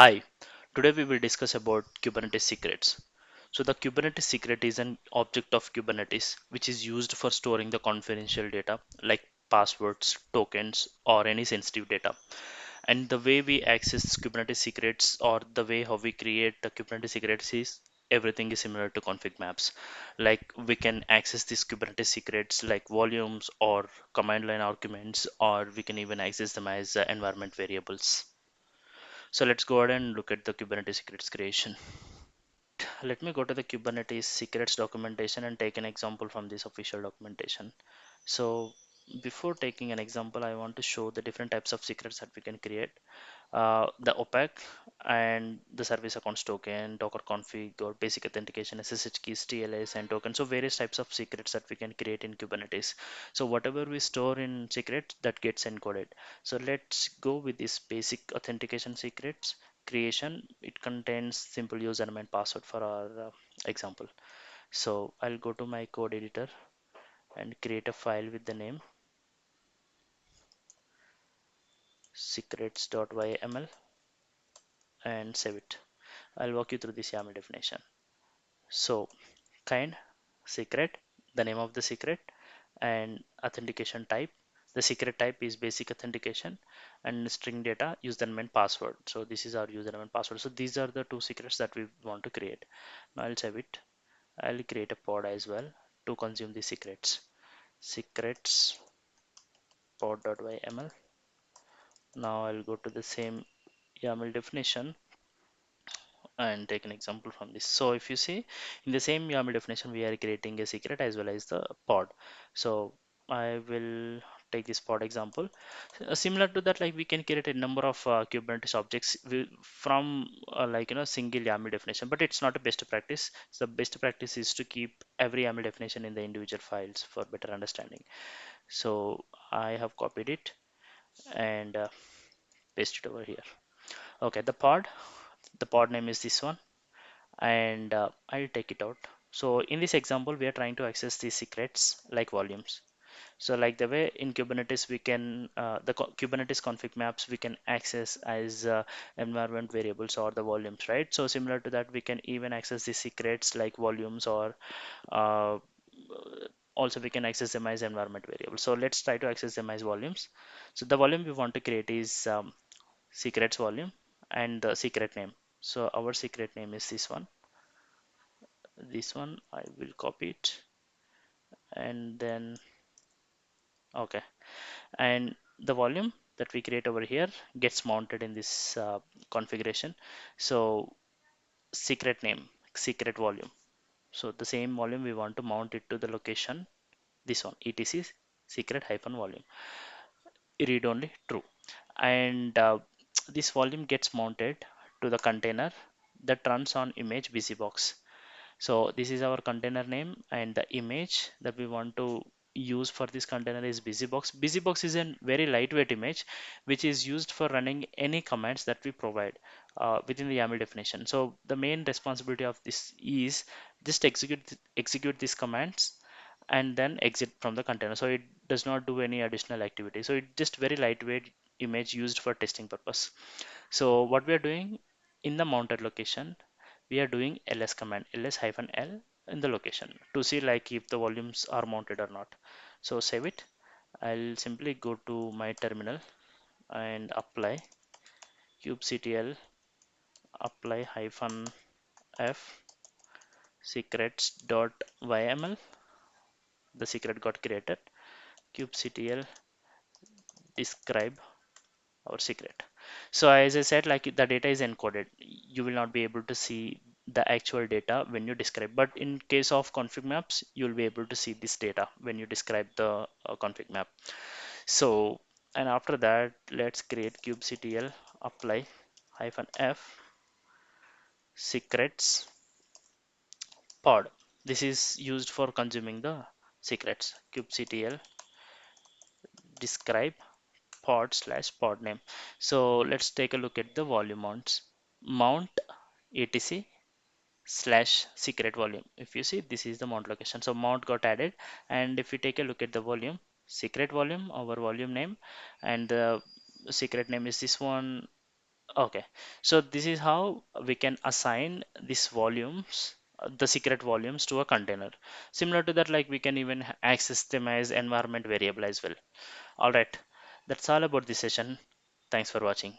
Hi, today we will discuss about Kubernetes secrets. So the Kubernetes secret is an object of Kubernetes which is used for storing the confidential data like passwords, tokens or any sensitive data. And the way we access Kubernetes secrets or the way how we create the Kubernetes secrets is everything is similar to config maps. Like we can access these Kubernetes secrets like volumes or command line arguments, or we can even access them as environment variables. So let's go ahead and look at the Kubernetes secrets creation. Let me go to the Kubernetes secrets documentation and take an example from this official documentation. So before taking an example, I want to show the different types of secrets that we can create. The opaque and the service accounts token, Docker config or basic authentication, SSH keys, TLS and tokens. So various types of secrets that we can create in Kubernetes. So whatever we store in secret that gets encoded. So let's go with this basic authentication secrets creation. It contains simple username and password for our example. So I'll go to my code editor and create a file with the name secrets.yml and save it. I'll walk you through this YAML definition. So kind, secret, the name of the secret, and authentication type. The secret type is basic authentication, and string data username and password. So this is our username and password. So these are the two secrets that we want to create. Now I'll save it. I'll create a pod as well to consume the secrets. Secrets pod.yml. Now I'll go to the same YAML definition and take an example from this. So if you see in the same YAML definition, we are creating a secret as well as the pod. So I will take this pod example. Similar to that, like we can create a number of Kubernetes objects from single YAML definition, but it's not a best practice. So the best practice is to keep every YAML definition in the individual files for better understanding. So I have copied it and paste it over here. Okay, the pod name is this one, and I'll take it out. So in this example, we are trying to access the secrets like volumes. So like the way in Kubernetes, we can Kubernetes config maps we can access as environment variables or the volumes, right? So similar to that, we can even access the secrets like volumes, or uh, also we can access them as environment variables. So let's try to access them as volumes. So the volume we want to create is secrets volume and the secret name. So our secret name is this one. I will copy it and then okay, and the volume that we create over here gets mounted in this configuration. So secret name, secret volume, so the same volume we want to mount it to the location, this one, etc secret hyphen volume, read only true. And this volume gets mounted to the container that runs on image busybox. So this is our container name, and the image that we want to use for this container is busybox. Busybox is a very lightweight image which is used for running any commands that we provide within the YAML definition. So the main responsibility of this is just execute these commands and then exit from the container. So it does not do any additional activity. So it just very lightweight image used for testing purpose. So what we are doing in the mounted location, we are doing ls command, ls hyphen l in the location to see like if the volumes are mounted or not. So save it. I'll simply go to my terminal and apply kubectl apply hyphen f secrets dot yml. The secret got created. Kubectl describe our secret. So as I said, like the data is encoded, you will not be able to see the actual data when you describe, but in case of config maps you'll be able to see this data when you describe the config map. So and after that, let's create kubectl apply hyphen f secrets pod. This is used for consuming the secrets. Kubectl describe pod slash pod name. So let's take a look at the volume mounts. Mount etc slash secret volume. If you see, this is the mount location. So mount got added, and if you take a look at the volume, secret volume, our volume name, and the secret name is this one, Okay, so this is how we can assign these volumes, the secret volumes to a container. Similar to that, like we can even access them as environment variable as well. All right, that's all about this session. Thanks for watching.